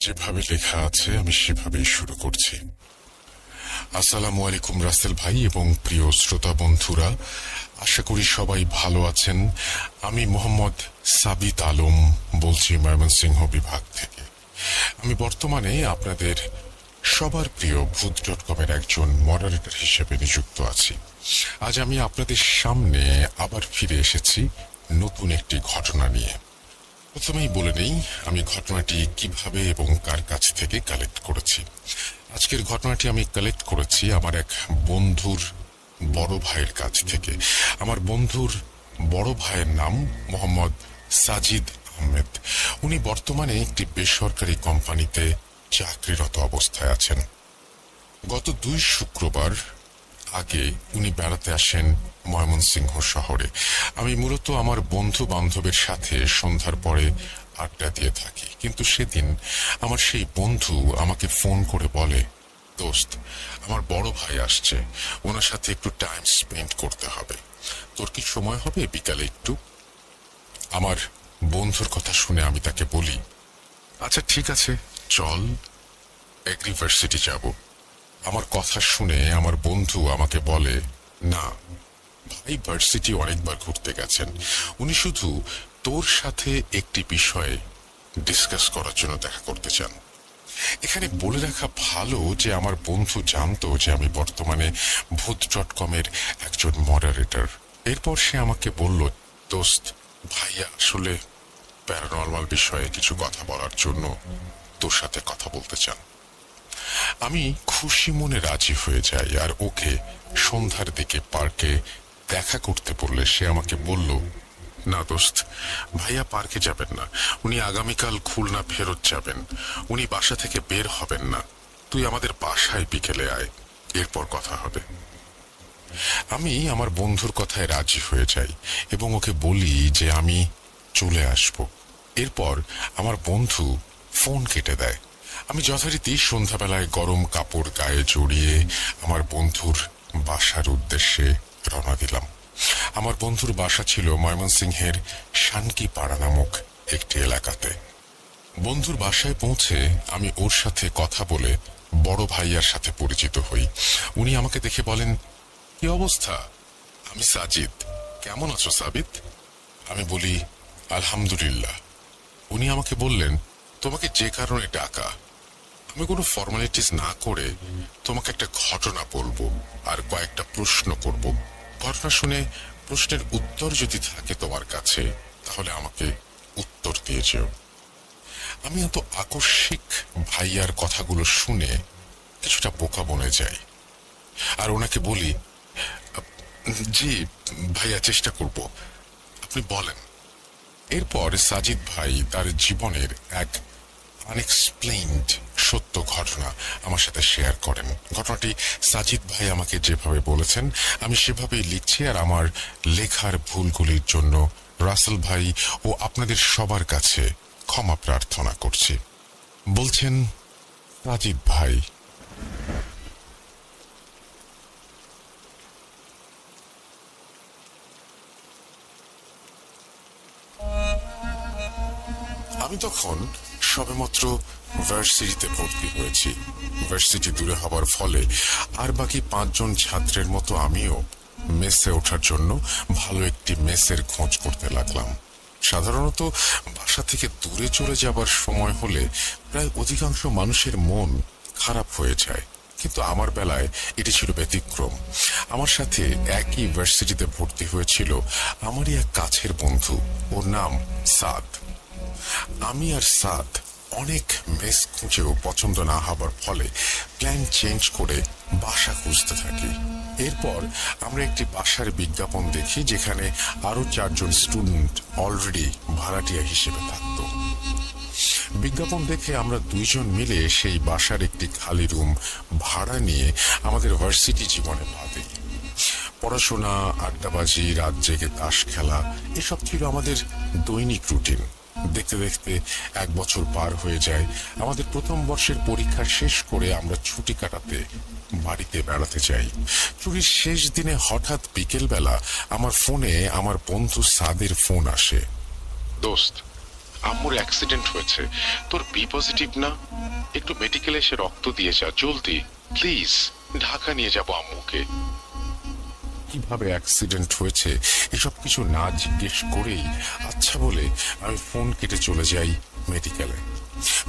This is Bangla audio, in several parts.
যেভাবে লেখা আছে আমি সেভাবেই শুরু করছি। আসসালামু আলাইকুম রাসেল ভাই এবং প্রিয় শ্রোতা বন্ধুরা, আশা করি সবাই ভালো আছেন। আমি মোহাম্মদ সাবিত আলম বলছি ময়মনসিংহ বিভাগ থেকে। আমি বর্তমানে আপনাদের সবার প্রিয় ভূত.com-এর একজন মডারেটর হিসেবে নিযুক্ত আছি। আজ আমি আপনাদের সামনে আবার ফিরে এসেছি নতুন একটি ঘটনা নিয়ে। প্রথমেই বলে নেই আমি ঘটনাটি কিভাবে এবং কার কাছ থেকে কালেক্ট করেছি। আজকের ঘটনাটি আমি কালেক্ট করেছি আমার এক বন্ধুর বড় ভাইয়ের কাছ থেকে। আমার বন্ধুর বড় ভাইয়ের নাম মোহাম্মদ সাজিদ আহমেদ। উনি বর্তমানে একটি বেসরকারি কোম্পানিতে চাকরিরত অবস্থায় আছেন। গত 2 শুক্রবার আগে উনি বেড়াতে আসেন ময়মনসিংহ শহরে। আমি মূলত আমার বন্ধু বান্ধবের সাথে সন্ধ্যার পরে আড্ডা দিয়ে থাকি, কিন্তু সেদিন আমার সেই বন্ধু আমাকে ফোন করে বলে, দোস্ত, আমার বড় ভাই আসছে, ওনার সাথে একটু টাইম স্পেন্ড করতে হবে, তোর কি সময় হবে বিকালে একটু? আমার বন্ধুর কথা শুনে আমি তাকে বলি, আচ্ছা ঠিক আছে, চল, এগ্রিভার্সিটি যাব। আমার কথা শুনে আমার বন্ধু আমাকে বলে, না ভাই, ভার্সিটি অনেকবার ঘুরতে গেছেন, উনি শুধু তোর সাথে একটি বিষয়ে ডিসকাস করার জন্য দেখা করতে চান। এখানে বলে রাখা ভালো যে আমার বন্ধু জানতো যে আমি বর্তমানে ভূত.com-এর একজন মডারেটর। এরপর সে আমাকে বলল, দোস্ত, ভাইয়া আসলে প্যারানর্মাল বিষয়ে কিছু কথা বলার জন্য তোর সাথে কথা বলতে চান। আমি খুশি মনে রাজি হয়ে যাই আর ওকে সন্ধ্যার দিকে পার্কে দেখা করতে বললে সে আমাকে বলল, না দোস্ত, ভাইয়া পার্কে যাবেন না, উনি আগামীকাল খুলনা ফেরত যাবেন, উনি বাসা থেকে বের হবেন না, তুই আমাদের বাসায় বিকেলে আয়, এরপর কথা হবে। আমি আমার বন্ধুর কথায় রাজি হয়ে যাই এবং ওকে বলি যে আমি চলে আসব। এরপর আমার বন্ধু ফোন কেটে দেয়। আমি যথারীতি সন্ধ্যাবেলায় গরম কাপড় গায়ে জড়িয়ে আমার বন্ধুর বাসার উদ্দেশ্যে রওনা দিলাম। আমার বন্ধুর বাসা ছিল ময়মনসিংহের শানকিপাড়া নামক একটি এলাকাতে। বন্ধুর বাসায় পৌঁছে আমি ওর সাথে কথা বলে বড় ভাইয়ার সাথে পরিচিত হই। উনি আমাকে দেখে বলেন, কি অবস্থা? আমি সাজিদ, কেমন আছো সাবিত? আমি বলি, আলহামদুলিল্লাহ। উনি আমাকে বললেন, তোমাকে যে কারণে ডাকা। আমি কোনো ফর্মালিটিস না করে তোমাকে একটা ঘটনা বলবো আর কয়েকটা প্রশ্ন করব। ঘটনা শুনে প্রশ্নের উত্তর যদি থাকে তোমার কাছে, তাহলে আমাকে উত্তর দিয়ে যেও। আমি এত আকস্মিক ভাইয়ার কথাগুলো শুনে কিছুটা বোকা বনে যাই আর ওনাকে বলি, জি ভাইয়া, চেষ্টা করব, আপনি বলেন। এরপর সাজিদ ভাই তার জীবনের এক আনএক্সপ্লেইনড সত্য ঘটনা আমার সাথে শেয়ার করেন। ঘটনাটি সাজিদ ভাই আমাকে যেভাবে বলেছেন আমি সেভাবেই লিখছি, আর আমার লেখার ভুলগুলির জন্য রাসেল ভাই ও আপনাদের সবার কাছে ক্ষমা প্রার্থনা করছি। বলছেন সাজিদ ভাই, আমি তখন সবেমাত্র ভার্সিটিতে ভর্তি হয়েছি। ভার্সিটি দূরে হবার ফলে আর বাকি 5 জন ছাত্রের মতো আমিও মেসে ওঠার জন্য ভালো একটি মেসের খোঁজ করতে লাগলাম। সাধারণত বাসা থেকে দূরে চলে যাবার সময় হলে প্রায় অধিকাংশ মানুষের মন খারাপ হয়ে যায়, কিন্তু আমার বেলায় এটি ছিল ব্যতিক্রম। আমার সাথে একই ভার্সিটিতে ভর্তি হয়েছিল আমারই এক কাছের বন্ধু, ওর নাম সাদ। আমি আর সাদ অনেক মেস খুঁজেও পছন্দ না হবার ফলে প্ল্যান চেঞ্জ করে বাসা খুঁজতে থাকি। এরপর আমরা একটি বাসার বিজ্ঞাপন দেখি যেখানে আরো 4 জন স্টুডেন্ট অলরেডি ভাড়াটিয়া হিসেবে থাকতো। বিজ্ঞাপন দেখে আমরা 2 জন মিলে সেই বাসার একটি খালি রুম ভাড়া নিয়ে আমাদের ভার্সিটি জীবনে পা দিই। পড়াশোনা, আড্ডাবাজি, রাত জেগে তাস খেলা, এসব ছিল আমাদের দৈনিক রুটিন। দেখতে দেখতে 1 বছর পার হয়ে যায়। আমাদের প্রথম বর্ষের পরীক্ষা শেষ করে আমরা ছুটি কাটাতে বাড়িতে বেড়াতে যাই। ছুটির শেষ দিনে হঠাৎ বিকেলবেলা আমার ফোনে আমার বন্ধু সাদের ফোন আসে। দোস্ত, আম্মুর অ্যাক্সিডেন্ট হয়েছে, তোর বি পজিটিভ না? একটু মেডিকেলে এসে রক্ত দিয়ে যা জলদি প্লিজ, ঢাকা নিয়ে যাব আম্মুকে। কিভাবে অ্যাক্সিডেন্ট হয়েছে এসব কিছু না জিজ্ঞেস করেই আচ্ছা বলে আমি ফোন কেটে চলে যাই মেডিকেলে।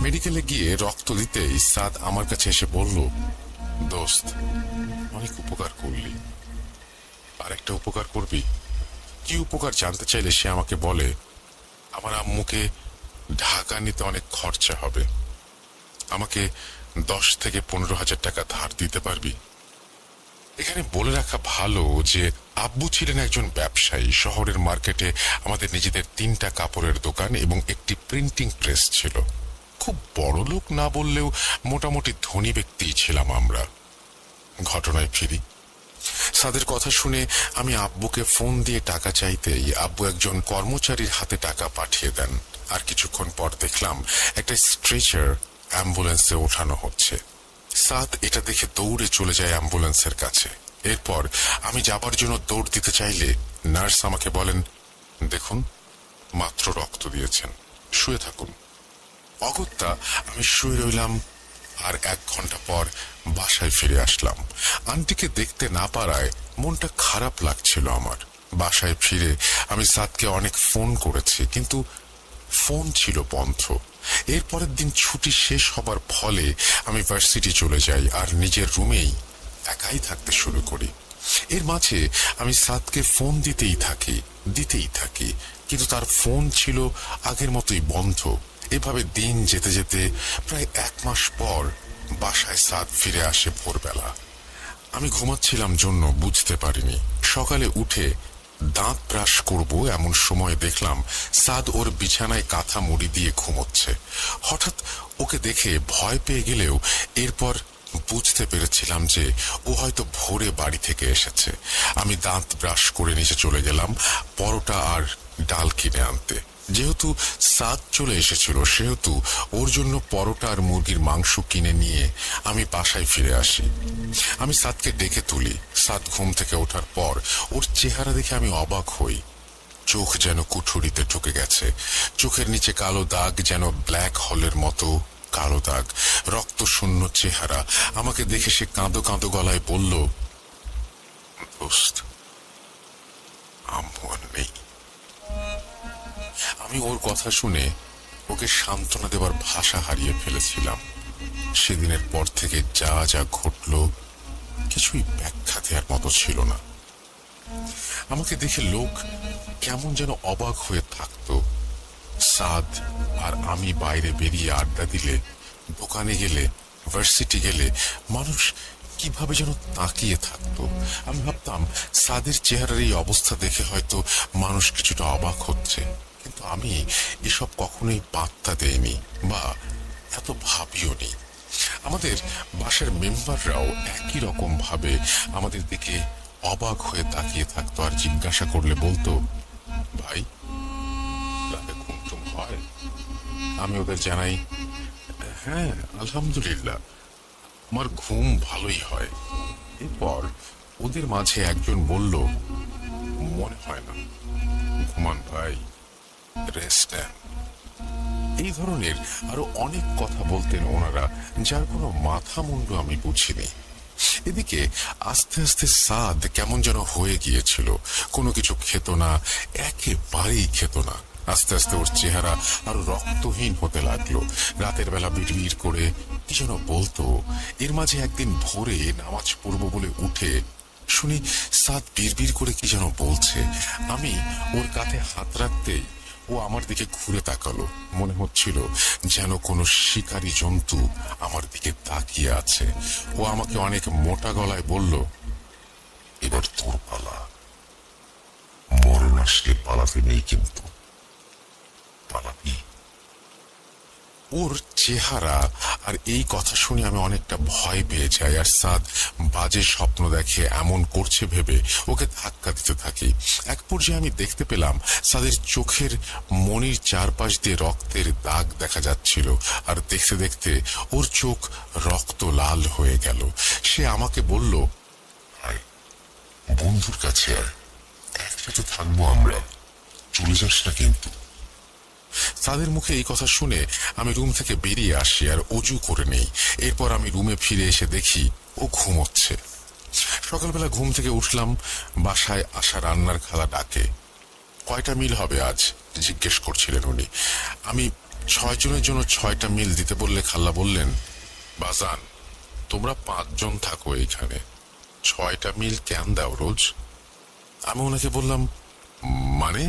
মেডিকেলে গিয়ে রক্ত দিতেই সাদ আমার কাছে এসে বলল, দোস্ত অনেক উপকার করলি, আর একটা উপকার করবি? কি উপকার জানতে চাইলে সে আমাকে বলে, আমার আম্মুকে ঢাকা নিতে অনেক খরচা হবে, আমাকে 10 থেকে 15 হাজার টাকা ধার দিতে পারবি? এখানে বলে রাখা ভালো যে আব্বু ছিলেন একজন ব্যবসায়ী। শহরের মার্কেটে আমাদের নিজেদের 3টা কাপড়ের দোকান এবং একটি প্রিন্টিং প্রেস ছিল। খুব বড় লোক না বললেও মোটামুটি ধনী ব্যক্তিই ছিলাম আমরা। ঘটনায় ফিরি। সাদের কথা শুনে আমি আব্বুকে ফোন দিয়ে টাকা চাইতেই আব্বু একজন কর্মচারীর হাতে টাকা পাঠিয়ে দেন। আর কিছুক্ষণ পর দেখলাম একটা স্ট্রেচার অ্যাম্বুলেন্সে ওঠানো হচ্ছে। সাদ এটা দেখে দৌড়ে চলে যায় অ্যাম্বুলেন্সের কাছে। এরপর আমি যাবার জন্য দৌড় দিতে চাইলে নার্স আমাকে বলেন, দেখুন মাত্র রক্ত দিয়েছেন, শুয়ে থাকুন। অগত্যা আমি শুয়ে রইলাম। আর 1 ঘন্টা পর বাসায় ফিরে আসলাম। আন্টিকে দেখতে না পারায় মনটা খারাপ লাগছিল আমার। বাসায় ফিরে আমি সাদকে অনেক ফোন করেছি, কিন্তু ফোন ছিল বন্ধ। এরপরের দিন ছুটি শেষ হবার ফলে আমি ভার্সিটি চলে যাই আর নিজের রুমেই একাই থাকতে শুরু করি। এর মাঝে আমি সাদকে ফোন দিতেই থাকি, কিন্তু তার ফোন ছিল আগের মতোই বন্ধ। এভাবে দিন যেতে যেতে প্রায় 1 মাস পর বাসায় সাদ ফিরে আসে ভোরবেলা। আমি ঘুমাচ্ছিলাম জন্য বুঝতে পারিনি। সকালে উঠে দাঁত ব্রাশ করব এমন সময় দেখলাম সাদ ওর বিছানায় কাঁথা মুড়ি দিয়ে ঘুমোচ্ছে। হঠাৎ ওকে দেখে ভয় পেয়ে গেলেও এরপর বুঝতে পেরেছিলাম যে ও হয়তো ভোরে বাড়ি থেকে এসেছে। আমি দাঁত ব্রাশ করে নিচে চলে গেলাম পরোটা আর ডাল কিনে আনতে। যেহেতু সাদ চলে এসেছিল সেহেতু ওর জন্য পরোটা আর মুরগির মাংস কিনে নিয়ে আমি বাসায় ফিরে আসি। আমি সাদকে ডেকে তুলি। সাদ ঘুম থেকে ওঠার পর ওর চেহারা দেখে আমি অবাক হই। চোখ যেন কুঠুরিতে ঢুকে গেছে, চোখের নিচে কালো দাগ, যেন ব্ল্যাক হোলের মতো কালো দাগ, রক্ত শূন্য চেহারা। আমাকে দেখে সে কাঁদো কাঁদো গলায় বলল, দোস্ত আম্মু আর নেই। আমি ওর কথা শুনে ওকে সান্ত্বনা দেবার ভাষা হারিয়ে ফেলেছিলাম। সেদিনের পর থেকে যা যা ঘটল কিছুই ব্যাখ্যা দেওয়ার মতো ছিল না। আমাকে দেখে লোক কেমন যেন অবাক হয়ে থাকতো। সাদ আর আমি বাইরে বেরিয়ে আড্ডা দিলে, দোকানে গেলে, ভার্সিটি গেলে মানুষ কিভাবে যেন তাকিয়ে থাকতো। আমি ভাবতাম সাদের চেহারার এই অবস্থা দেখে হয়তো মানুষ কিছুটা অবাক হচ্ছে, কিন্তু আমি এসব কখনোই পাত্তা দেইনি বা এত ভাবিও নি। আমাদের বাসার মেম্বাররাও একই রকম ভাবে আমাদের দিকে অবাক হয়ে তাকিয়ে থাকতো আর জিজ্ঞাসা করলে বলতো, ভাই রাতে ঘুম টুম হয়? আমি ওদের জানাই, হ্যাঁ আলহামদুলিল্লাহ আমার ঘুম ভালোই হয়। এরপর ওদের মাঝে একজন বলল, মনে হয় না, ঘুমান ভাই, রেস্ট নেন। এই ধরনের আরো অনেক কথা বলতেন ওনারা, যার কোনো মাথা মুন্ডু আমি বুঝিনি। এদিকে আস্তে আস্তে সাদ কেমন যেন হয়ে গিয়েছিল, কোনো কিছু খেত না, একেবারেই খেত না। আস্তে আস্তে ওর চেহারা আরো রক্তহীন হতে লাগলো। রাতের বেলা বিড়বিড় করে কি যেন বলতো। এর মাঝে একদিন ভোরে নামাজ পড়বো বলে উঠে শুনি সাদ বিড়বিড় করে কি যেন বলছে। আমি ওর কাঁধে হাত রাখতেই ও আমার দিকে ঘুরে তাকালো। মনে হচ্ছিল যেন কোনো শিকারী জন্তু আমার দিকে তাকিয়ে আছে। ও আমাকে অনেক মোটা গলায় বলল, এবার তোর পালা, মরণ আসলে পালাতে নেই, কিন্তু পালাবি। ওর চেহারা আর এই কথা শুনে আমি অনেকটা ভয় পেয়ে যাই, আর সাদ বাজে স্বপ্ন দেখে এমন করছে ভেবে ওকে ধাক্কা দিতে থাকি। এক পর্যায়ে আমি দেখতে পেলাম সাদের চোখের মনির চারপাশ দিয়ে রক্তের দাগ দেখা যাচ্ছিল, আর দেখতে দেখতে ওর চোখ রক্ত লাল হয়ে গেল। সে আমাকে বলল, বন্ধুর কাছে আয়, একসাথে থাকবো আমরা, চলে যাস না কিন্তু। তাদের মুখে এই কথা শুনে আমি রুম থেকে বেরিয়ে আসি আর অজু করে নেই। এরপর আমি রুমে ফিরে এসে দেখি ও ঘুমোচ্ছে। সকালবেলা ঘুম থেকে উঠলাম, বাসায় আসা রান্নার খালা ডাকে। কয়টা মিল হবে আজ জিজ্ঞেস করছিলেন উনি। আমি 6 জনের জন্য 6টা মিল দিতে বললে খাল্লা বললেন, বাজান তোমরা 5 জন থাকো এইখানে, 6টা মিল কেন দাও রোজ? আমি ওনাকে বললাম, মানে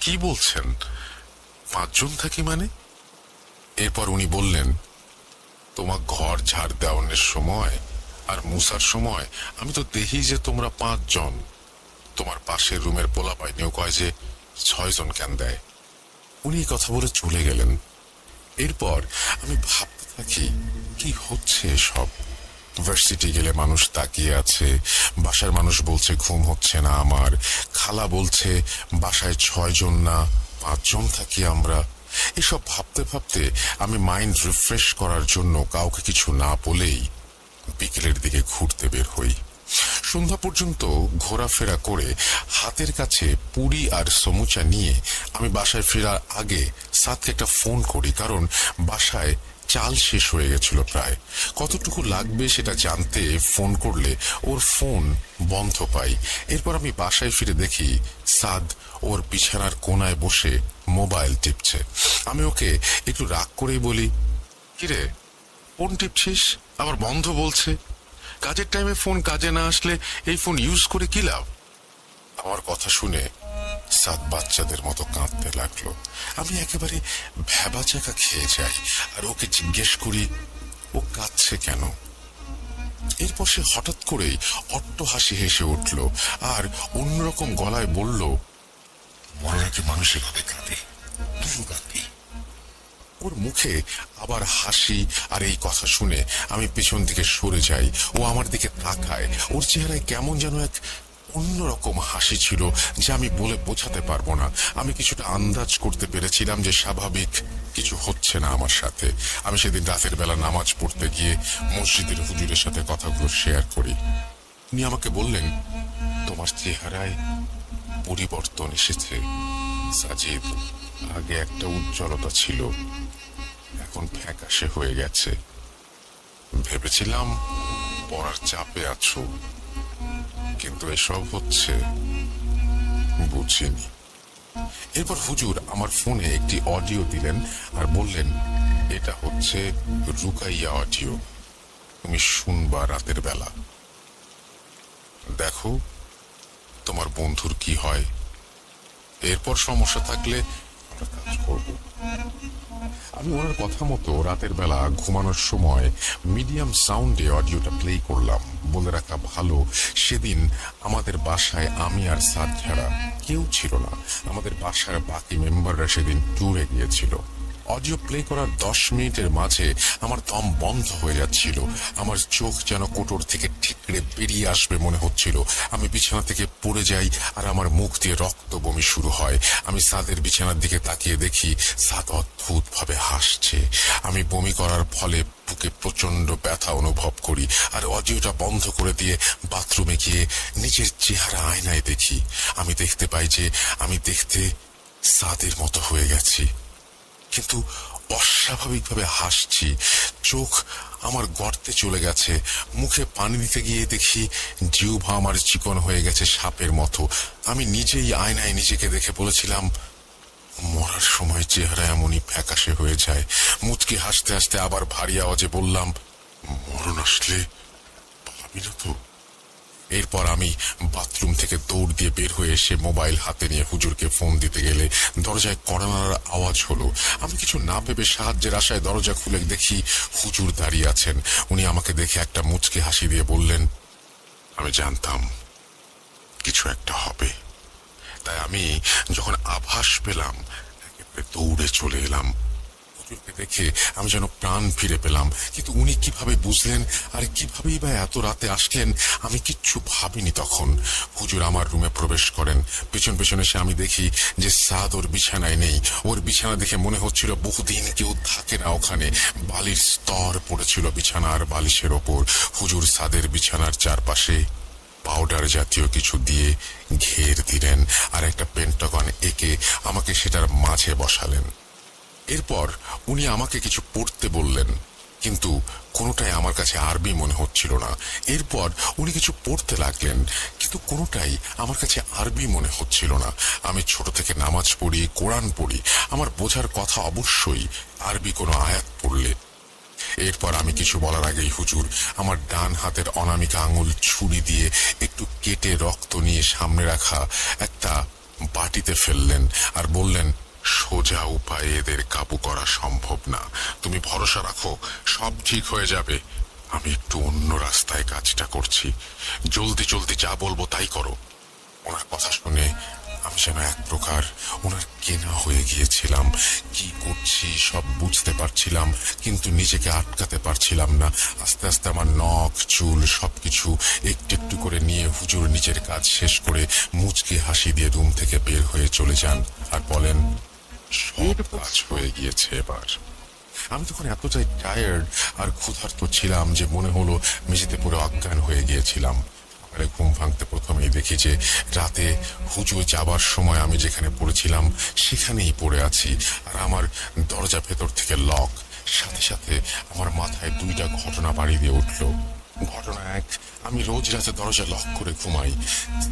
কি বলছেন 5 জন থাকি মানে? এরপর উনি বললেন, তোমার ঘর ঝাড় দেওয়ানোর সময় আর মুসার সময় আমি তো দেখি যে তোমরা 5 জন। তোমার পাশের রুমের পোলা পাইনিও কয় যে 6 জন কেন দেয়। উনি এই কথা বলে চলে গেলেন। এরপর আমি ভাবতে থাকি কি হচ্ছে সব। ভার্সিটি গেলে মানুষ তাকিয়ে আছে, বাসার মানুষ বলছে ঘুম হচ্ছে না আমার, খালা বলছে বাসায় 6 জন না 5 জন থাকি আমরা। এসব ভাবতে ভাবতে আমি মাইন্ড রিফ্রেশ করার জন্য কাউকে কিছু না বলেই বিকেলের দিকে ঘুরতে বের হই। সন্ধ্যা পর্যন্ত ঘোরাফেরা করে হাতের কাছে পুরি আর সমুচা নিয়ে আমি বাসায় ফেরার আগে সাদকে একটা ফোন করি, কারণ বাসায় চাল শেষ হয়ে গেছিল প্রায়। কতটুকু লাগবে সেটা জানতে ফোন করলে ওর ফোন বন্ধ পাই। এরপর আমি বাসায় ফিরে দেখি সাদ ওর বিছানার কোনায় বসে মোবাইল টিপছে। আমি ওকে একটু রাগ করেই বলি, কিরে ফোন টিপছিস, আবার বন্ধ বলছে? কাজের টাইমে ফোন কাজে না আসলে এই ফোন ইউজ করে কি লাভ? আমার কথা শুনে সাদ বাচ্চাদের মতো কাঁদতে লাগলো। আমি একেবারে ভ্যাবাচাকা খেয়ে যাই আর ওকে জিজ্ঞেস করি ও কাঁদছে কেন। এরপর সে হঠাৎ করেই অট্ট হাসি হেসে উঠল আর অন্যরকম গলায় বলল, মনে নাকি মানুষ এভাবে কাঁদে, তুইও কাঁদবি। ওর মুখে আবার হাসি, আর এই কথা শুনে আমি পেছন দিকে সরে যাই। ও আমার দিকে তাকায়। ওর চেহারায় কেমন যেন এক অন্যরকম হাসি ছিল যা আমি বলে বোঝাতে পারবো না। আমি কিছুটা আন্দাজ করতে পেরেছিলাম যে স্বাভাবিক কিছু হচ্ছে না আমার সাথে। আমি সেদিন রাতের বেলা নামাজ পড়তে গিয়ে মসজিদের হুজুরের সাথে কথাগুলো শেয়ার করি। উনি আমাকে বললেন, তোমার চেহারায় পরিবর্তন এসেছে সাজিদ। আগে একটা উজ্জ্বলতা ছিল, এখন ফ্যাকাশে হয়ে গেছে। ভেবেছিলাম পড়ার চাপে আছো, কিন্তু এসব হচ্ছে বুঝিনি। এরপর হুজুর আমার ফোনে একটি অডিও দিলেন আর বললেন, এটা হচ্ছে রুকাইয়া অডিও, তুমি শুনবা রাতের বেলা, দেখো তোমার বন্ধুর কি হয়। এরপর সমস্যা থাকলে আমরা কাজ করব। আমি ওনার কথা মতো রাতের বেলা ঘুমানোর সময় মিডিয়াম সাউন্ডে অডিওটা প্লে করলাম। বলে রাখা ভালো, সেদিন আমাদের বাসায় আমি আর সাদ ছাড়া কেউ ছিল না। আমাদের বাসার বাকি মেম্বাররা সেদিন ট্যুরে গিয়েছিল। অডিও প্লে করার 10 মিনিটের মাঝে আমার দম বন্ধ হয়ে যাচ্ছিল। আমার চোখ যেন কোটর থেকে ঠিকরে বেরিয়ে আসবে মনে হচ্ছিল। আমি বিছানা থেকে পড়ে যাই আর আমার মুখ দিয়ে রক্ত বমি শুরু হয়। আমি সাদের বিছানার দিকে তাকিয়ে দেখি সাদ অদ্ভুত ভাবে হাসছে। আমি বমি করার ফলে বুকে প্রচন্ড ব্যথা অনুভব করি আর অডিওটা বন্ধ করে দিয়ে বাথরুমে গিয়ে নিজের চেহারা আয়নায় দেখি। আমি দেখতে পাই যে আমি দেখতে সাদের মতো হয়ে গেছি, কিন্তু অস্বাভাবিকভাবে হাসছি। চোখ আমার গর্তে চলে গেছে। মুখে পানি দিতে গিয়ে দেখি জিহ্বা আমার চিকন হয়ে গেছে সাপের মতো। আমি নিজেই আয়নায় নিজেকে দেখে বলেছিলাম, মরার সময় চেহারা এমনই ফ্যাকাশে হয়ে যায়। মুচকি হাসতে হাসতে আবার ভারী আওয়াজে বললাম, মরণ আসলে পাবি না তো? এরপর আমি বাথরুম থেকে দৌড় দিয়ে বের হয়ে এসে মোবাইল হাতে নিয়ে হুজুরকে ফোন দিতে গেলে দরজায় কড়া নাড়ার আওয়াজ হলো। আমি কিছু না ভেবে সাহায্যের আশায় দরজা খুলে দেখি হুজুর দাঁড়িয়ে আছেন। উনি আমাকে দেখে একটা মুচকি হাসি দিয়ে বললেন, আমি জানতাম কিছু একটা হবে, তাই আমি যখন আভাস পেলাম একেবারে দৌড়ে চলে এলাম। হুজুরকে দেখে আমি যেন প্রাণ ফিরে পেলাম। কিন্তু উনি কিভাবে বুঝলেন আর কিভাবেই বা এত রাতে আসলেন আমি কিচ্ছু ভাবিনি তখন। হুজুর আমার রুমে প্রবেশ করেন। পেছন পেছন এসে আমি দেখি যে সাদ ওর বিছানায় নেই। ওর বিছানা দেখে মনে হচ্ছিল বহুদিন কেউ থাকে না ওখানে। বালির স্তর পড়েছিল বিছানার বালিশের ওপর। হুজুর সাদের বিছানার চারপাশে পাউডার জাতীয় কিছু দিয়ে ঘের দিলেন আর একটা পেন্টাগন এঁকে আমাকে সেটার মাঝে বসালেন। এরপর উনি আমাকে কিছু পড়তে বললেন, কিন্তু কোনোটাই আমার কাছে আরবি মনে হচ্ছিল না। এরপর উনি কিছু পড়তে লাগলেন, কিন্তু কোনোটাই আমার কাছে আরবি মনে হচ্ছিল না। আমি ছোট থেকে নামাজ পড়ি, কোরআন পড়ি, আমার বোঝার কথা অবশ্যই আরবি কোনো আয়াত পড়লে। এরপর আমি কিছু বলার আগেই হুজুর আমার ডান হাতের অনামিকা আঙুল ছুরি দিয়ে একটু কেটে রক্ত নিয়ে সামনে রাখা একটা বাটিতে ফেললেন আর বললেন, সোজা উপায়ে এদের কাবু করা সম্ভব না, তুমি ভরসা রাখো, সব ঠিক হয়ে যাবে। আমি একটু অন্য রাস্তায় কাজটা করছি, জলদি জলদি যা বলবো তাই করো। ওনার কথা শুনে আমি যেন এক প্রকার ওনার কেনা হয়ে গিয়েছিলাম। কি করছি সব বুঝতে পারছিলাম, কিন্তু নিজেকে আটকাতে পারছিলাম না। আস্তে আস্তে আমার নখ চুল সবকিছু একটু একটু করে নিয়ে হুজুর নিজের কাজ শেষ করে মুচকি হাসি দিয়ে রুম থেকে বের হয়ে চলে যান আর বলেন, সব কাজ হয়ে গিয়েছে এবার। আমি তখন এতটাই টায়ার্ড আর ক্ষুধার্ত ছিলাম যে মনে হলো মেঝেতে পুরো অজ্ঞান হয়ে গিয়েছিলাম। সকালে ঘুম ভাঙতে প্রথমেই দেখি যে রাতে হুজুর যাবার সময় আমি যেখানে পড়েছিলাম সেখানেই পড়ে আছি, আর আমার দরজা ভেতর থেকে লক। সাথে সাথে আমার মাথায় দুইটা ঘটনা বাড়ি দিয়ে উঠল। ঘটনা এক, আমি রোজ রাতে দরজা লক করে ঘুমাই।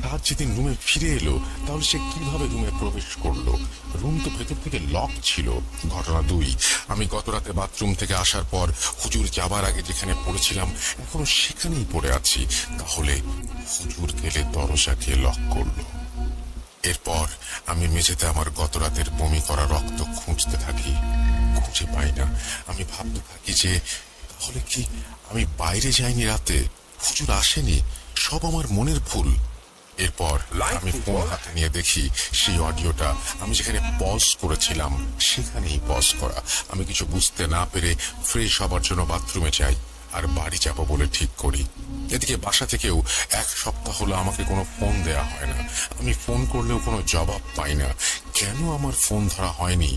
তার যেদিন রুমে ফিরে এলো তাহলে সে কিভাবে রুমে প্রবেশ করলো? রুম তো ভেতর থেকে লক ছিল। ঘটনা দুই, আমি গত রাতে বাথরুম থেকে আসার পর হুজুর যাবার আগে যেখানে পড়েছিলাম এখনো সেখানেই পড়ে আছি। তাহলে হুজুর গেলে দরজা কে লক করলো? এরপর আমি মেঝেতে আমার গত রাতের বমি করা রক্ত খুঁজতে থাকি, খুঁজে পাই না। আমি ভাবতে থাকি যে তাহলে কি আমি বাইরে যাইনি রাতে, হুজুর আসেনি, সব আমার মনের ভুল। এরপর আমি ফোন হাতে নিয়ে দেখি সেই অডিওটা আমি যেখানে পজ করেছিলাম সেখানেই পজ করা। আমি কিছু বুঝতে না পেরে ফ্রেশ হবার জন্য বাথরুমে যাই আর বাড়ি যাবো বলে ঠিক করি। এদিকে বাসা থেকেও এক সপ্তাহ হলো আমাকে কোনো ফোন দেয়া হয় না। আমি ফোন করলেও কোনো জবাব পাই না। কেন আমার ফোন ধরা হয়নি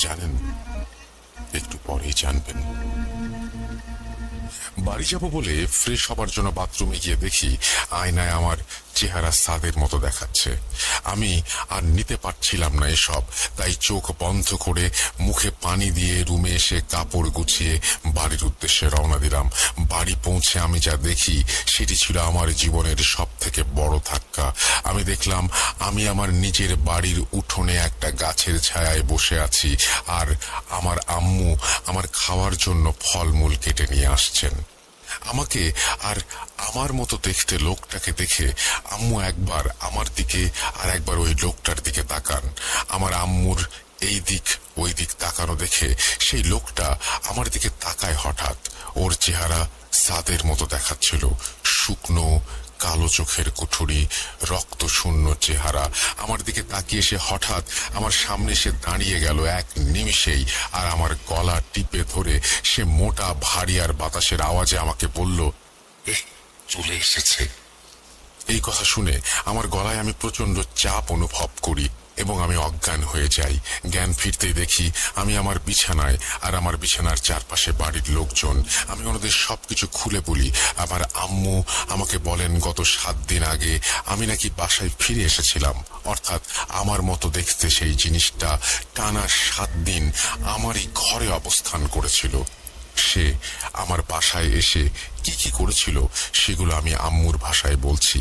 জানেন? একটু পরেই জানবেন। বাড়ি যাব বলে ফ্রেশ হবার জন্য বাথরুমে গিয়ে দেখি আয়নায় আমার চেহারা সাদের মতো দেখাচ্ছে। আমি আর নিতে পারছিলাম না এসব, তাই চোখ বন্ধ করে মুখে পানি দিয়ে রুমে এসে কাপড় গুছিয়ে বাড়ির উদ্দেশ্যে রওনা দিলাম। বাড়ি পৌঁছে আমি যা দেখি সেটি ছিল আমার জীবনের সব থেকে বড় ধাক্কা। আমি দেখলাম আমি আমার নিজের বাড়ির উঠোনে একটা গাছের ছায়ায় বসে আছি, আর আমার আম্মু আমার খাওয়ার জন্য ফলমূল কেটে নিয়ে আসছেন। আমাকে আর আমার মতো দেখতে লোকটাকে দেখে আম্মু একবার আমার দিকে আর একবার ওই লোকটার দিকে তাকান। আমার আম্মুর এই দিক ওই দিক তাকানো দেখে সেই লোকটা আমার দিকে তাকায় হঠাৎ। ওর চেহারা সাদের মতো দেখাচ্ছিল, শুকনো কালো চোখের কুঠুরি, রক্ত শূন্য চেহারা। আমার দিকে তাকিয়ে সে হঠাৎ আমার সামনে এসে দাঁড়িয়ে গেল এক নিমিষেই, আর আমার গলা টিপে ধরে সে মোটা ভারী আর বাতাসের আওয়াজে আমাকে বলল, চলে এসেছে। এই কথা শুনে আমার গলায় আমি প্রচন্ড চাপ অনুভব করি এবং আমি অজ্ঞান হয়ে যাই। জ্ঞান ফিরতেই দেখি আমি আমার বিছানায়, আর আমার বিছানার চারপাশে বাড়ির লোকজন। আমি ওনাদের সবকিছু খুলে বলি। আমার আম্মু আমাকে বলেন গত 7 দিন আগে আমি নাকি বাসায় ফিরে এসেছিলাম, অর্থাৎ আমার মতো দেখতে সেই জিনিসটা টানা 7 দিন আমারই ঘরে অবস্থান করেছিল। সে আমার বাসায় এসে কি কি করেছিল সেগুলো আমি আম্মুর ভাষায় বলছি।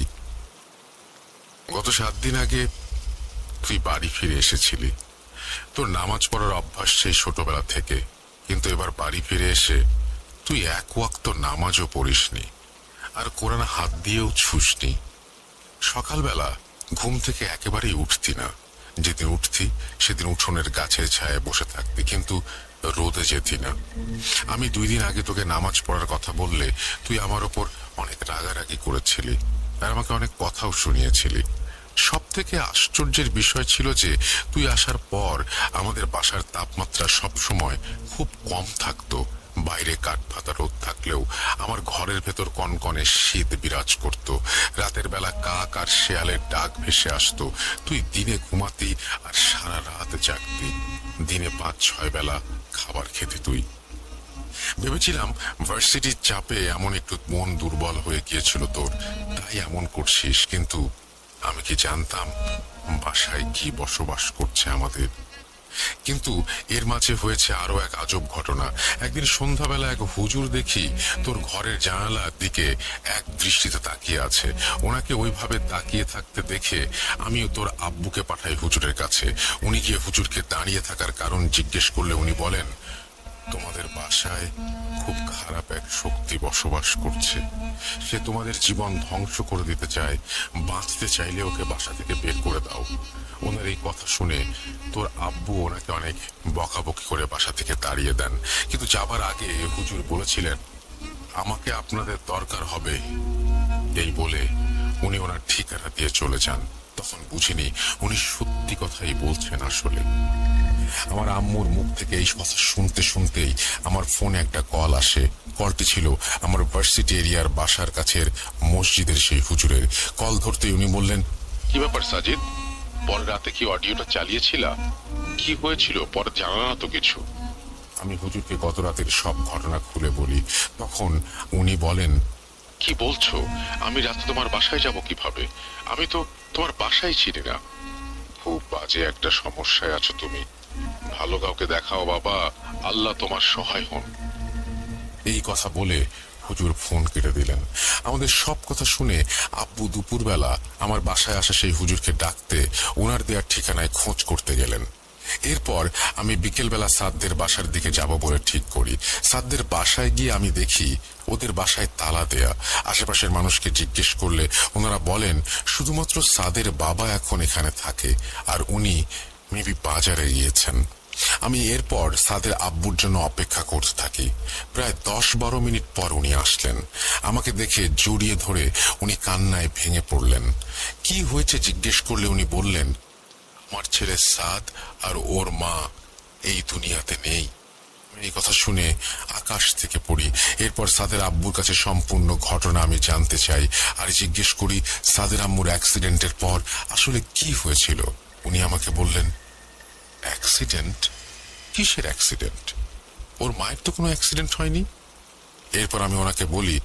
গত 7 দিন আগে তুই বাড়ি ফিরে এসেছিলি। তোর নামাজ পড়ার অভ্যাস সেই ছোটবেলা থেকে, কিন্তু এবার বাড়ি ফিরে এসে তুই এক ওয়াক্ত নামাজও পড়িসনি, আর কোরআন হাত দিয়েও ছুসনি। সকালবেলা ঘুম থেকে একেবারেই উঠতি না। যেদিন উঠতি সেদিন উঠোনের গাছের ছায়ায় বসে থাকতি, কিন্তু রোদে যেতি না। আমি 2 দিন আগে তোকে নামাজ পড়ার কথা বললে তুই আমার ওপর অনেক রাগারাগি করেছিলি, আর আমাকে অনেক কথাও শুনিয়েছিলি। সব থেকে আশ্চর্যের বিষয় ছিল যে তুই আসার পর আমাদের বাসার তাপমাত্রা সব সময় খুব কম থাকতো। বাইরে কাঠফাটা রোদ থাকলেও আমার ঘরের ভেতর কনকনে শীত বিরাজ করত। রাতের বেলা কাক আর শেয়ালের ডাক ভেসে আসতো। তুই দিনে ঘুমাতি আর সারা রাত জাগতি। দিনে 5-6 বেলা খাবার খেতে তুই। ভেবেছিলাম ভার্সিটির চাপে এমন একটু মন দুর্বল হয়ে গিয়েছিল তোর, তাই এমন করছিস, কিন্তু আমি কি জানতাম বাসায় কি বসবাস করছে আমাদের। কিন্তু এর মাঝে হয়েছে আরো এক আজব ঘটনা। একদিন সন্ধ্যাবেলা এক হুজুর দেখি তোর ঘরের জানালার দিকে এক দৃষ্টিতে তাকিয়ে আছে। ওনাকে ওইভাবে তাকিয়ে থাকতে দেখে আমিও তোর আব্বুকে পাঠাই হুজুরের কাছে। উনি গিয়ে হুজুরকে দাঁড়িয়ে থাকার কারণ জিজ্ঞেস করলে উনি বলেন, তোমাদের বাসায় খুব খারাপ এক শক্তি বসবাস করছে। সে তোমাদের জীবন ধ্বংস করে দিতে চায়। বাঁচতে চাইলে ওকে বাসা থেকে বের করে দাও। ওনার এই কথা শুনে তোর আব্বু ওনাকে অনেক বকাবকি করে বাসা থেকে তাড়িয়ে দেন। কিন্তু যাবার আগে হুজুর বলেছিলেন, আমাকে আপনাদের দরকার হবে। এই বলে উনি ওনার ঠিকানা দিয়ে চলে যান। তখন বুঝিনি উনি সত্যি কথাই বলছেন। আসলে আমার আম্মুর মুখ থেকে এই কথা শুনতে শুনতেই আমার ফোনে একটা কল আসে। কলটি ছিল আমার ভার্সিটি এরিয়ার বাসার কাছের মসজিদের সেই হুজুরের। কল ধরতেই উনি বললেন, কি ব্যাপার সাজিদ, পরে রাতে কি অডিওটা চালিয়েছিলা? কি হয়েছিল পরে জানা না তো কিছু? আমি হুজুরকে গত রাতের সব ঘটনা খুলে বলি। তখন উনি বলেন, কি বলছো? আমি রাতে তোমার বাসায় যাব কিভাবে? আমি তো তোমার বাসায় চিনি না। খুব বাজে একটা সমস্যায় আছো তুমি। ভালো কাউকে দেখাও বাবা, আল্লাহ তোমার সহায় হন। এই কথা বলে হুজুর ফোন কেটে দিলেন। আমাদের সব কথা শুনে আব্বু দুপুরবেলা আমার বাসায় আসা সেই হুজুরকে ডাকতে ওনার দেওয়ার ঠিকানায় খোঁজ করতে গেলেন। এরপর আমি বিকেলবেলা সাদদের বাসার দিকে যাব বলে ঠিক করি। সাদদের বাসায় গিয়ে আমি দেখি ওদের বাসায় তালা দেয়া। আশেপাশের মানুষকে জিজ্ঞেস করলে ওনারা বলেন শুধুমাত্র সাদের বাবা এখন এখানে থাকে, আর উনি মেবি বাজারে গিয়েছেন। আমি এরপর সাদের আব্বুর জন্য অপেক্ষা করতে থাকি। প্রায় 10-12 মিনিট পর উনি আসলেন। আমাকে দেখে জড়িয়ে ধরে উনি কান্নায় ভেঙে পড়লেন। কি হয়েছে জিজ্ঞেস করলে উনি বললেন, আমার ছেলে সাদ আর ওর মা এই দুনিয়াতে নেই। এই কথা শুনে আকাশ থেকে পড়ি। এরপর সাদের আব্বুর কাছে সম্পূর্ণ ঘটনা আমি জানতে চাই আর জিজ্ঞেস করি সাদের আম্মুর অ্যাক্সিডেন্টের পর আসলে কি হয়েছিল। উনি আমাকে বললেন, অ্যাক্সিডেন্ট? কিসের অ্যাক্সিডেন্ট? ওর মায়ের তো কোনো অ্যাক্সিডেন্ট হয়নি। এরপর আমি ওনাকে বলি,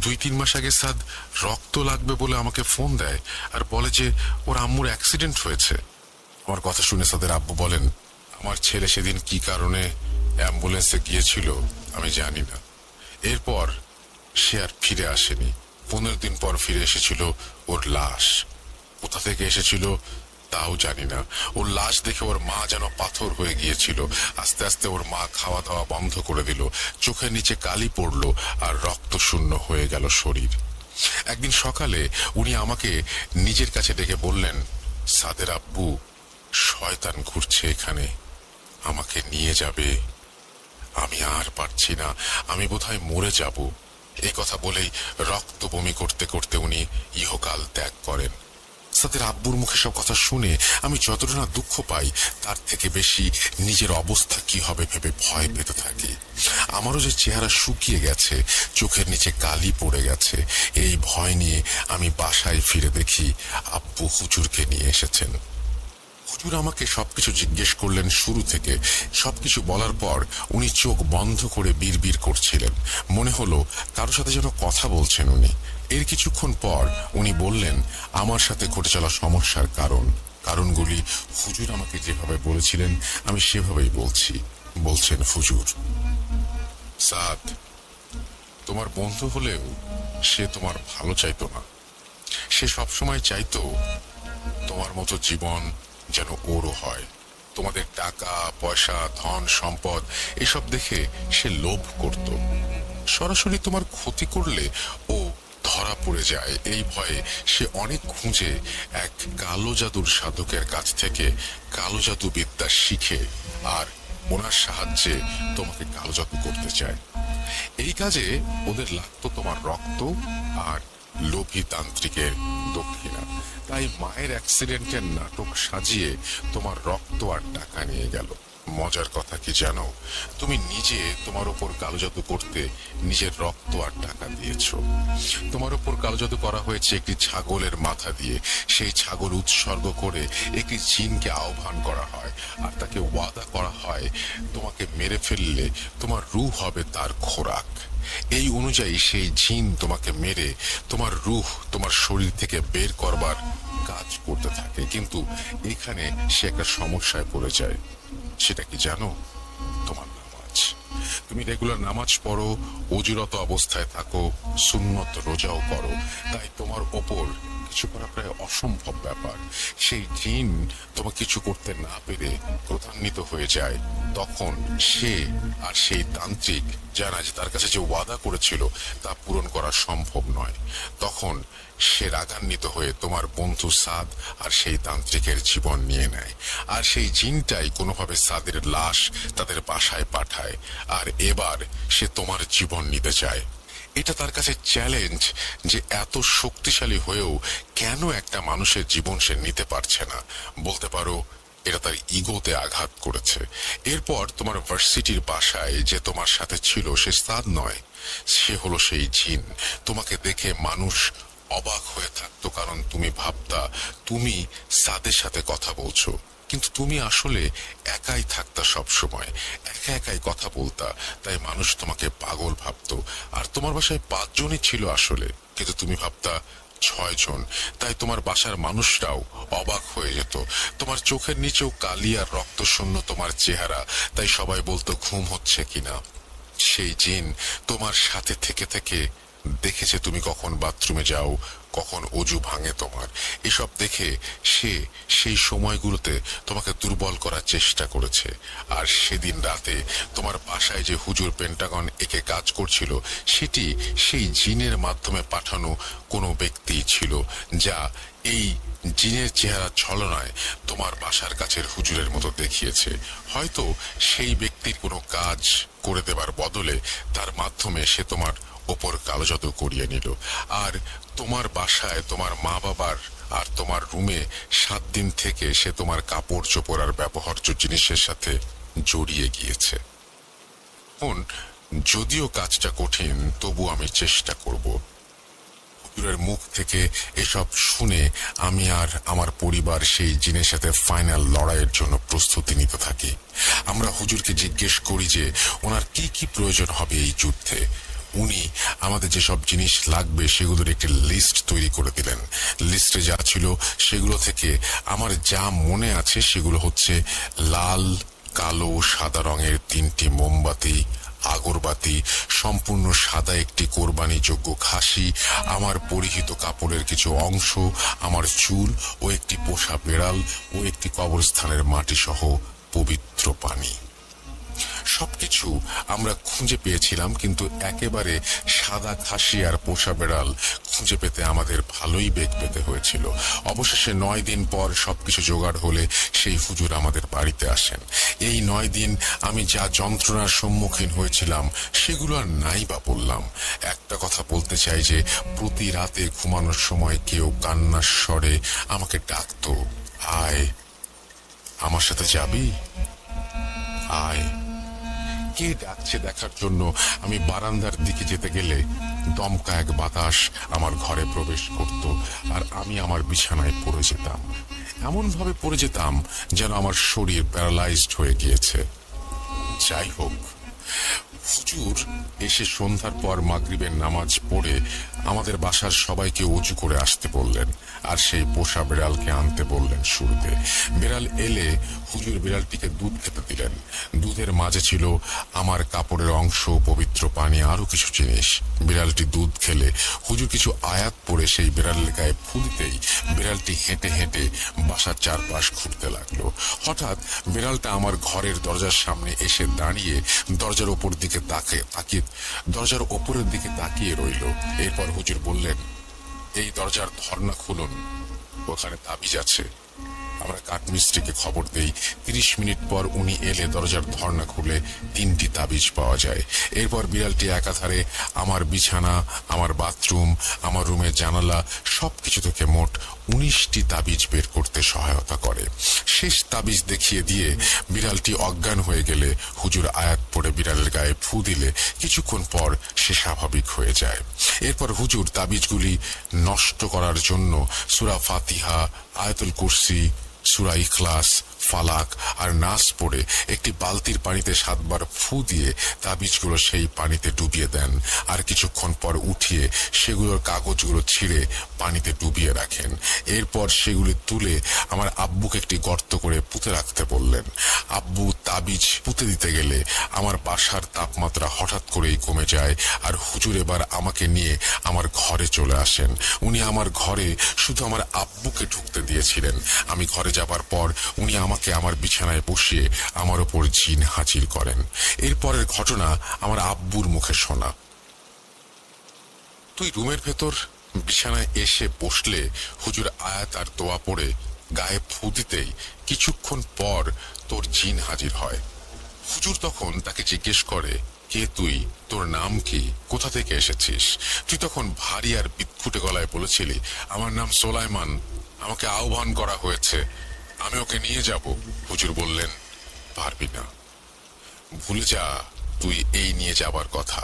2-3 মাস আগে সাদ রক্ত লাগবে বলে আমাকে ফোন দেয় আর বলে যে ওর আম্মুর অ্যাক্সিডেন্ট হয়েছে। আমার কথা শুনে সাদের আব্বু বলেন, আমার ছেলে সেদিন কি কারণে অ্যাম্বুলেন্সে গিয়েছিল আমি জানি না। এরপর সে আর ফিরে আসেনি। 15 দিন পর ফিরে এসেছিল ওর লাশ। কোথা থেকে এসেছিল তাও জানি না। ওর লাশ দেখে ওর মা যেন পাথর হয়ে গিয়েছিল। আস্তে আস্তে ওর মা খাওয়া দাওয়া বন্ধ করে দিল। চোখের নিচে কালি পড়লো আর রক্ত শূন্য হয়ে গেল শরীর। একদিন সকালে উনি আমাকে নিজের কাছে ডেকে বললেন, সাদের আব্বু, শয়তান ঘুরছে এখানে, আমাকে নিয়ে যাবে। আমি আর পারছি না, আমি বোধহয় মরে যাব। এই কথা বলেই রক্ত বমি করতে করতে উনি ইহকাল ত্যাগ করেন। সাদের আব্বুর মুখে সব কথা শুনে আমি যতটা না দুঃখ পাই তার থেকে বেশি নিজের অবস্থা কি হবে ভেবে ভয় পেতে থাকি। আমারও যে চেহারা শুকিয়ে গেছে, চোখের নিচে কালি পড়ে গেছে, এই ভয় নিয়ে আমি বাসায় ফিরে দেখি আব্বু হুজুরকে নিয়ে এসেছেন। হুজুর আমাকে সবকিছু জিজ্ঞেস করলেন শুরু থেকে। সবকিছু বলার পর উনি চোখ বন্ধ করে বিড়বিড় করছিলেন। মনে হলো কারোর সাথে যেন কথা বলছেন উনি। এর কিছুক্ষণ পর উনি বললেন আমার সাথে ঘটে চলা সমস্যার কারণগুলি হুজুর আমাকে যেভাবে বলেছিলেন আমি সেভাবেই বলছি। বলছেন হুজুর, সাদ তোমার বন্ধু হলেও সে তোমার ভালো চাইতো না। সে সবসময় চাইতো তোমার মতো জীবন যেন ওরও হয়। তোমাদের টাকা পয়সা ধন সম্পদ এসব দেখে সে লোভ করত। সরাসরি তোমার ক্ষতি করলে ও ধরা পড়ে যায় এই ভয়ে সে অনেক খুঁজে এক কালো জাদুর সাধকের কাছ থেকে কালো জাদু বিদ্যা শিখে আর ওনার সাহায্যে তোমাকে কালো জাদু করতে চায়। এই কাজে ওদের লাগতো তোমার রক্ত আর লোভী তান্ত্রিকের দক্ষিণা। তাই মায়ের অ্যাক্সিডেন্টের নাটক সাজিয়ে তোমার রক্ত আর টাকা নিয়ে গেল। মজার কথা কি জানো, তুমি নিজে তোমার উপর কালো জাদু করতে নিজের রক্ত আর টাকা দিয়েছ। তোমার উপর কালো জাদু করা হয়েছে একটি ছাগলের মাথা দিয়ে। সেই ছাগল উৎসর্গ করে একটি জিনকে আহ্বান করা হয় আর তাকে ওয়াদা করা হয় তোমাকে মেরে ফেললে তোমার রূহ হবে তার খোরাক। এই অনুযায়ী সেই জিন তোমাকে মেরে তোমার রূহ তোমার শরীর থেকে বের করবার কাজ করতে থাকে। কিন্তু এখানে সে একটা সমস্যায় পড়ে যায়। সেটা কি জানো? তোমার নামাজ। তুমি রেগুলার নামাজ পড়ো, অজুরত অবস্থায় থাকো, সুন্নত রোজাও করো, তাই তোমার ওপর কিছু করা প্রায় অসম্ভব ব্যাপার। সেই জিন তোমাকে কিছু করতে না পেরে ক্রোধান্বিত হয়ে যায়। তখন সে আর সেই তান্ত্রিক জানা যে তার কাছে যে ওয়াদা করেছিল তা পূরণ করা সম্ভব নয়। তখন সে রাগান্বিত হয়ে তোমার বন্ধু সাদ আর সেই তান্ত্রিকের জীবন নিয়ে নেয়। আর সেই জিনটাই কোনোভাবে সাদের লাশ তাদের বাসায় পাঠায়। আর এবার সে তোমার জীবন নিতে চায়। এটা তার কাছে চ্যালেঞ্জ যে এত শক্তিশালী হয়েও কেন একটা মানুষের জীবন সে নিতে পারছে না। বলতে পারো এটা তার ইগোতে আঘাত করেছে। এরপর তোমার ভার্সিটির বাসায় যে তোমার সাথে ছিল সে সাদ নয়, সে হলো সেই জিন। তোমাকে দেখে মানুষ অবাক হয়ে থাকতো, কারণ তুমি ভাবতা তুমি সাদের সাথে কথা বলছো, কিন্তু তুমি আসলে একাই থাকতা, সব সময় একা একাই কথা বলতা। তাই মানুষ তোমাকে পাগল ভাবতো। আর তোমার বাসায় 5 জনই ছিল আসলে, কিন্তু তুমি ভাবতা 6 জন। তাই তোমার বাসার মানুষরাও অবাক হয়ে যেত। তোমার চোখের নিচেও কালি আর রক্ত শূন্য তোমার চেহারা, তাই সবাই বলতো ঘুম হচ্ছে কিনা। সেই জিন তোমার সাথে থেকে থেকে দেখেছে তুমি কখন বাথরুমে যাও, কখন অজু ভাঙে তোমার। এসব দেখে সে সেই সময়গুলোতে তোমাকে দুর্বল করার চেষ্টা করেছে। আর সেদিন রাতে তোমার বাসায় যে হুজুর পেন্টাগন একে কাজ করছিল, সেটি সেই জিনের মাধ্যমে পাঠানো কোনো ব্যক্তি ছিল, যা এই জিনের চেহারা ছলনায় তোমার বাসার কাছের হুজুরের মতো দেখিয়েছে। হয়তো সেই ব্যক্তির কোনো কাজ করে দেবার বদলে তার মাধ্যমে সে তোমার ওপর কালো জাদু করিয়ে নিল। আর তোমার বাসায় তোমার মা বাবার আর তোমার রুমে 7 দিন থেকে সে তোমার কাপড় চোপড় আর ব্যবহার্য জিনিসের সাথে জড়িয়ে গিয়েছে। এখন যদিও কাজটা কঠিন, তবু আমি চেষ্টা করব। হুজুরের মুখ থেকে এসব শুনে আমি আর আমার পরিবার সেই জিনের সাথে ফাইনাল লড়াইয়ের জন্য প্রস্তুতি নিতে থাকি। আমরা হুজুরকে জিজ্ঞেস করি যে ওনার কি কি প্রয়োজন হবে এই যুদ্ধে। উনি আমাদের যেসব জিনিস লাগবে সেগুলোর একটি লিস্ট তৈরি করে দিলেন। লিস্টে যা ছিল সেগুলো থেকে আমার যা মনে আছে সেগুলো হচ্ছে লাল, কালো, সাদা রঙের 3টি মোমবাতি, আগরবাতি, সম্পূর্ণ সাদা একটি কোরবানিযোগ্য খাসি, আমার পরিহিত কাপড়ের কিছু অংশ, আমার চুল ও একটি পোষা বেড়াল ও একটি কবরস্থানের মাটি সহ পবিত্র পানি। সবকিছু আমরা খুঁজে পেয়েছিলাম, কিন্তু একেবারে সাদা খাসি আর পোষা বেড়াল খুঁজে পেতে আমাদের ভালোই বেগ পেতে হয়েছিল। অবশেষে 9 দিন পর সবকিছু জোগাড় হলে সেই হুজুর আমাদের বাড়িতে আসেন। এই 9 দিন আমি যা যন্ত্রণার সম্মুখীন হয়েছিলাম সেগুলো আর নাই বা বললাম। একটা কথা বলতে চাই যে প্রতি রাতে ঘুমানোর সময় কেউ কান্নার স্বরে আমাকে ডাকতো, আয়, আমার সাথে যাবি, আয়। কে ডাকছে দেখার জন্য আমি বারান্দার দিকে যেতে গেলে দমকা এক বাতাস আমার ঘরে প্রবেশ করত, আর আমি আমার বিছানায় পড়ে যেতাম। এমন ভাবে পড়ে যেতাম যেন আমার শরীর প্যারালাইজড হয়ে গিয়েছে। যাই হোক, হুজুর এসে সন্ধ্যার পর মাগরিবের নামাজ পড়ে আমাদের বাসার সবাইকে উঁচু করে আসতে বললেন, আর সেই পোষা বিড়ালকে আনতে বললেন। শুরুতে বিড়াল এলে হুজুর বিড়ালটিকে দুধ খেতে দিলেন। দুধের মাঝে ছিল আমার কাপড়ের অংশ, পবিত্র পানি, আরো কিছু জিনিস। বিড়ালটি দুধ খেলে হুজুর কিছু আয়াত পড়ে সেই বিড়ালের গায়ে ফু দিতেই বিড়ালটি হেঁটে হেঁটে বাসার চারপাশ ঘুরতে লাগলো। হঠাৎ বিড়ালটা আমার ঘরের দরজার সামনে এসে দাঁড়িয়ে দরজার ওপরের দিকে তাকিয়ে রইল। এরপর হুজুর বললেন, এই দরজার ধরনা খুলুন, ওখানে তাবিজ আছে। আমরা কাঠমিস্ত্রিকে খবর দেই। 30 মিনিট পর উনি এলে দরজার ধরনা খুলে 3টি তাবিজ পাওয়া যায়। এরপর বিড়ালটি একাধারে আমার বিছানা, আমার বাথরুম, আমার রুমের জানালা সবকিছু থেকে মোট 19টি তাবিজ বের করতে সহায়তা করে। শেষ তাবিজ দেখিয়ে দিয়ে বিড়ালটি অজ্ঞান হয়ে গেলে হুজুর আয়াত পড়ে বিড়ালের গায়ে ফু দিলে কিছুক্ষণ পর সে স্বাভাবিক হয়ে যায়। এরপর হুজুর তাবিজগুলি নষ্ট করার জন্য সূরা ফাতিহা, আয়াতুল কুরসি, সূরা ইখলাস, ফালাক আর নাস পড়ে একটি বালতির পানিতে 7 বার ফু দিয়ে তাবিজগুলো সেই পানিতে ডুবিয়ে দেন। আর কিছুক্ষণ পর উঠিয়ে সেগুলোর কাগজগুলো ছিঁড়ে পানিতে ডুবিয়ে রাখেন। এরপর সেগুলি তুলে আমার আব্বুকে একটি গর্ত করে পুঁতে রাখতে বললেন। আব্বু তাবিজ পুঁতে দিতে গেলে আমার বাসার তাপমাত্রা হঠাৎ করেই কমে যায়, আর হুজুর এবার আমাকে নিয়ে আমার ঘরে চলে আসেন। উনি আমার ঘরে শুধু আমার আব্বুকে ঢুকতে দিয়েছিলেন। আমি ঘরে যাবার পর উনি আমাকে আমার বিছানায় বসিয়ে আমার ওপর জিন হাজির করেন। এরপরের ঘটনা আমার আব্বুর মুখে শোনা। তুই রুমের ভেতর বিছানায় এসে বসলে হুজুর আয়াত আর দোয়া পড়ে গায়ে ফু দিতেই কিছুক্ষণ পর তোর জিন হাজির হয়। হুজুর তখন তাকে জিজ্ঞেস করে, কে তুই, তোর নাম কি, কোথা থেকে এসেছিস? তুই তখন ভারী আর বিদঘুটে গলায় বলেছিলি, আমার নাম সোলাইমান, আমাকে আহ্বান করা হয়েছে, আমি ওকে নিয়ে যাব। হুজুর বললেন, পারবি না, ভুলে যা তুই এই নিয়ে যাবার কথা।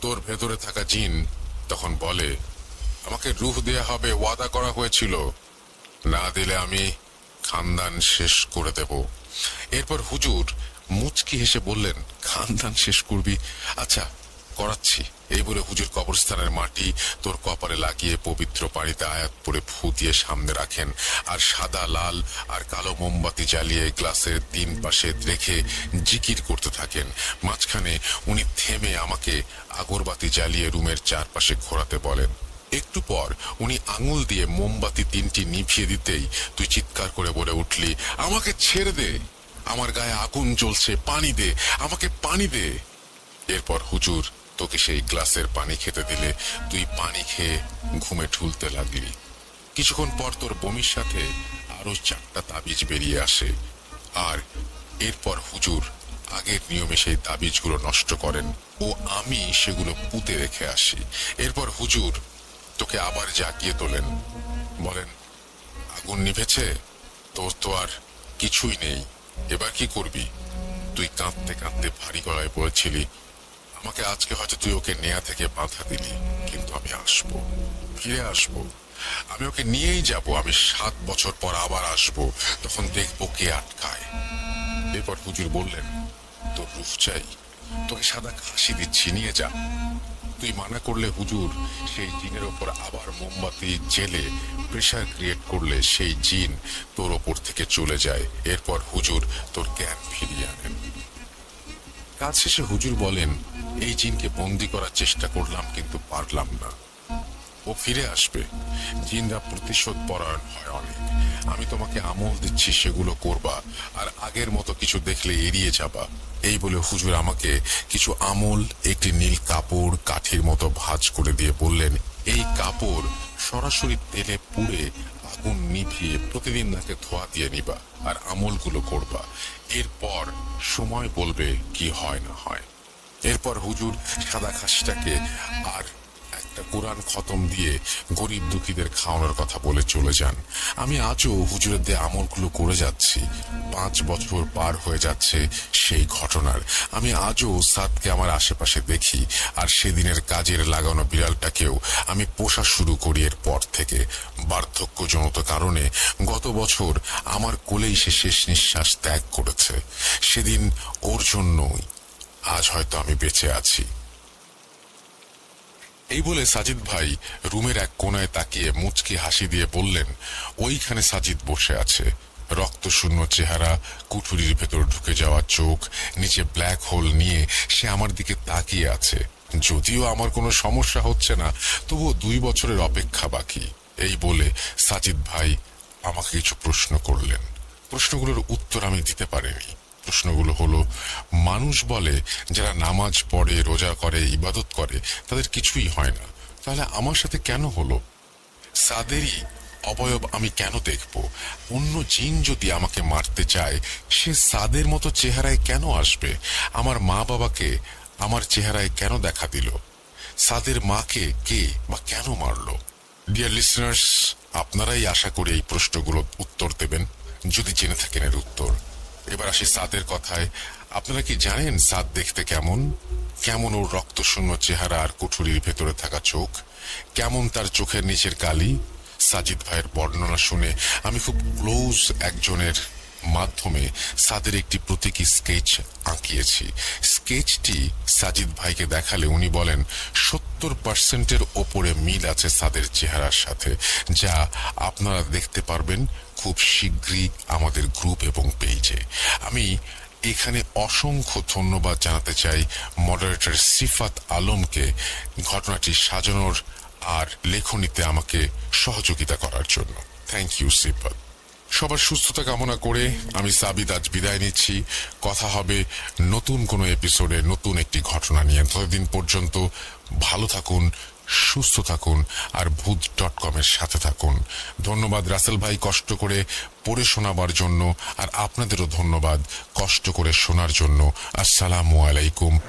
তোর ভেতরে থাকা জিন তখন বলে, আমাকে রূহ দেয়া হবে, ওয়াদা করা হয়েছিল, না দিলে আমি খানদান শেষ করে দেব। এরপর হুজুর মুচকি হেসে বললেন, খানদান শেষ করবি? আচ্ছা, করাচ্ছি। এই বলে হুজুর কবরস্থানের মাটি তোর কপালে লাগিয়ে পবিত্র পানিতে আয়াত পড়ে ফু দিয়ে সামনে রাখেন, আর সাদা, লাল আর কালো মোমবাতি জ্বালিয়ে গ্লাসের 3 পাশে রেখে জিকির করতে থাকেন। মাঝখানে উনি থেমে আমাকে আগরবাতি জ্বালিয়ে রুমের চারপাশে ঘোরাতে বলেন। একটু পর উনি আঙুল দিয়ে মোমবাতি 3টি নিভিয়ে দিতেই তুই চিৎকার করে বলে উঠলি, আমাকে ছেড়ে দে, আমার গায়ে আগুন জ্বলছে, পানি দে, আমাকে পানি দে। এরপর হুজুর তোকে সেই গ্লাসের পানি খেতে দিলে তুই পানি খেয়ে ঘুমে ঢুলতে লাগলি। কিছুক্ষণ পর তোর বমির সাথে আরো 4টা তাবিজ বেরিয়ে আসে, আর এরপর হুজুর আগের নিয়মে সেই তাবিজগুলো নষ্ট করেন ও আমি সেগুলো পুঁতে রেখে আসি। এরপর হুজুর তোকে আবার জাগিয়ে তোলেন, বলেন, আগুন নিভেছে, তোর তো আর কিছুই নেই, এবার কি করবি? তুই কাঁদতে কাঁদতে ভারী গলায় বলেছিলি, আমাকে আজকে হয়তো তুই ওকে নেয়া থেকে বাধা দিলি, কিন্তু আমি আসবো, ফিরে আসবো, আমি ওকে নিয়েই যাব, আমি 7 বছর পর আবার আসবো, তখন দেখবো কে আটকায়। এরপর হুজুর বললেন, তোর রূহ চাই, তোকে সাদা খাসি দিচ্ছি, নিয়ে যা। তুই মানা করলে হুজুর সেই জিনের ওপর আবার মোমবাতি জেলে প্রেসার ক্রিয়েট করলে সেই জিন তোর ওপর থেকে চলে যায়। এরপর হুজুর তোর জ্ঞান ফিরিয়ে আনেন। কাজ শেষে হুজুর বলেন, এই জিনকে বন্দি করার চেষ্টা করলাম কিন্তু পারলাম না, ও ফিরে আসবে। জিনরা প্রতিশোধ পরায়ণ হয় অনেক। আমি তোমাকে আমল দিচ্ছি, সেগুলো করবা, আর আগের মতো কিছু দেখলে এড়িয়ে যাবা। এই বলে হুজুর আমাকে কিছু আমল, একটি নীল কাপড় কাঠির মতো ভাঁজ করে দিয়ে বললেন, এই কাপড় সরাসরি তেলে পুড়ে আগুন নিভিয়ে প্রতিদিন নাকে ধোয়া দিয়ে নিবা, আর আমলগুলো করবা। এরপর সময় বলবে কি হয় না হয়। এরপর হুজুর সাদা খাসিটাকে আর একটা কোরআন খতম দিয়ে গরিব দুঃখীদের খাওয়ানোর কথা বলে চলে যান। আমি আজও হুজুরের দিয়ে আমলগুলো করে যাচ্ছি। 5 বছর পার হয়ে যাচ্ছে সেই ঘটনার। আমি আজও সাদকে আমার আশেপাশে দেখি, আর সেদিনের কাজের লাগানো বিড়ালটাকেও আমি পোষা শুরু করি এর পর থেকে। বার্ধক্যজনিত কারণে গত বছর আমার কোলেই সে শেষ নিঃশ্বাস ত্যাগ করেছে। সেদিন ওর জন্যই আজ হয়তো আমি বেঁচে আছি। এই বলে সাজিদ ভাই রুমের এক কোনায় তাকিয়ে মুচকি হাসি দিয়ে বললেন, ওইখানে সাজিদ বসে আছে, রক্ত শূন্য চেহারা, কুঠুরির ভেতর ঢুকে যাওয়া চোখ, নিচে ব্ল্যাক হোল নিয়ে সে আমার দিকে তাকিয়ে আছে। যদিও আমার কোনো সমস্যা হচ্ছে না, তবুও 2 বছরের অপেক্ষা বাকি। এই বলে সাজিদ ভাই আমাকে কিছু প্রশ্ন করলেন। প্রশ্নগুলোর উত্তর আমি দিতে পারিনি। প্রশ্নগুলো হলো, মানুষ বলে যারা নামাজ পড়ে, রোজা করে, ইবাদত করে, তাদের কিছুই হয় না, তাহলে আমার সাথে কেন হলো? সাদেরই অবয়ব আমি কেন দেখব? অন্য জিন যদি আমাকে মারতে চায়, সে সাদের মতো চেহারায় কেন আসবে? আমার মা বাবাকে আমার চেহারায় কেন দেখা দিল? সাদের মাকে কে বা কেন মারলো? ডিয়ার লিসনার্স, আপনারাই আশা করি এই প্রশ্নগুলোর উত্তর দেবেন, যদি জেনে থাকেন এর উত্তর। এবার আসি সাদের কথায়। আপনারা কি জানেন সাদ দেখতে কেমন? কেমন ওর রক্তশূন্য চেহারা আর কুঠুরির ভেতরে থাকা চোখ? কেমন তার চোখের নিচের কালি? সাজিদ ভাইয়ের বর্ণনা শুনে আমি খুব ক্লোজ একজনের মাধ্যমে সাদের একটি প্রতীকী স্কেচ আঁকিয়েছি। স্কেচটি সাজিদ ভাইকে দেখালে উনি বলেন 70% ওপরে মিল আছে সাদের চেহারার সাথে, যা আপনারা দেখতে পারবেন খুব শীঘ্রই আমাদের গ্রুপ এবং পেজে। আমি এখানে অসংখ্য ধন্যবাদ জানাতে চাই মডারেটর সিফাত আলমকে ঘটনাটি সাজানোর আর লেখনীতে আমাকে সহযোগিতা করার জন্য। থ্যাংক ইউ সিফাত। সবার সুস্থতা কামনা করে আমি সাবিদ আজ বিদায় নিচ্ছি। কথা হবে নতুন কোনো এপিসোডে নতুন একটি ঘটনা নিয়ে। ততদিন পর্যন্ত ভালো থাকুন, সুস্থ থাকুন আর ভূত.com এর সাথে থাকুন। ধন্যবাদ রাসেল ভাই কষ্ট করে পড়ে শোনাবার জন্য, আর আপনাদেরও ধন্যবাদ কষ্ট করে শোনার জন্য। আসসালামু আলাইকুম।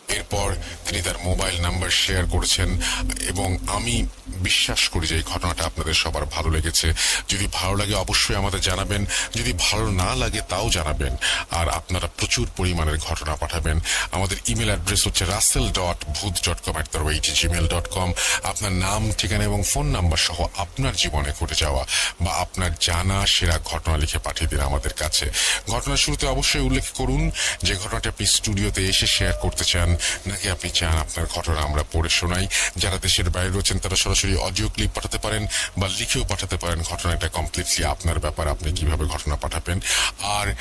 এরপর তিনি তার মোবাইল নাম্বার শেয়ার করেছেন এবং আমি বিশ্বাস করি যে এই ঘটনাটা আপনাদের সবার ভালো লেগেছে। যদি ভালো লাগে অবশ্যই আমাদের জানাবেন, যদি ভালো না লাগে তাও জানাবেন। আর আপনারা প্রচুর পরিমাণের ঘটনা পাঠাবেন। আমাদের ইমেল অ্যাড্রেস হচ্ছে russell.booth.com@gmail.com। আপনার নাম, ঠিকানা এবং ফোন নাম্বার সহ আপনার জীবনে ঘটে যাওয়া বা আপনার জানা সেরা ঘটনা লিখে পাঠিয়ে দিন আমাদের কাছে। ঘটনার শুরুতে অবশ্যই উল্লেখ করুন যে ঘটনাটি আপনি স্টুডিওতে এসে শেয়ার করতে চান, নাকি আপনি চান আপনার ঘটনা আমরা পড়ে শোনাই। যারা দেশের বাইরে রয়েছেন তারা সরাসরি অডিও ক্লিপ পাঠাতে পারেন বা লিখেও পাঠাতে পারেন। ঘটনাটা কমপ্লিটলি আপনার ব্যাপার, আপনি কিভাবে ঘটনা পাঠাবেন। আর